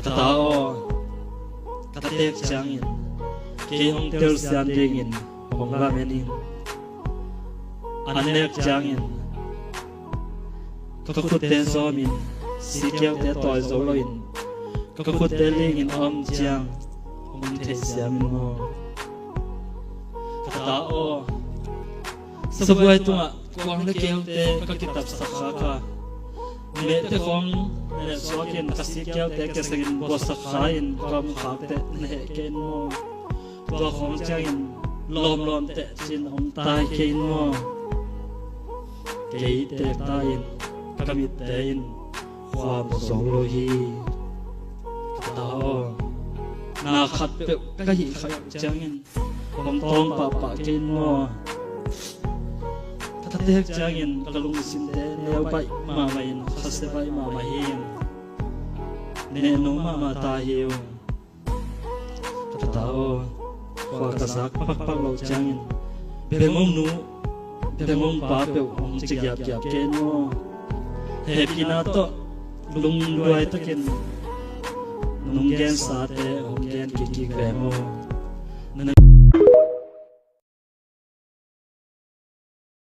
katao katek changin ke hong tel sian dingin hong ramenin anek changin kakut ten zomin sikyau te toy zoloin kakut te lingin om chang hong te siamin mo katao sabuai tunga kwang le ke hong te kakitap sakha me te khong ne sokin kasikyau te kesagin bosakhain kam khate ne ken mo to khong changin lom te chin om tai kein mo ke te tain kamit tein khwam solo hi tao na khat pe ka hi khay changin om tong pa kein mo tatek changin kalung sinte neu bai ma main khaste bai ma mahin ne no ma ta hiu tao kwa kasak pak lo changin bemom nu bemom pa pe om chigyap ken mo happy na to lung duai takin nung gen sa te om gen ki mo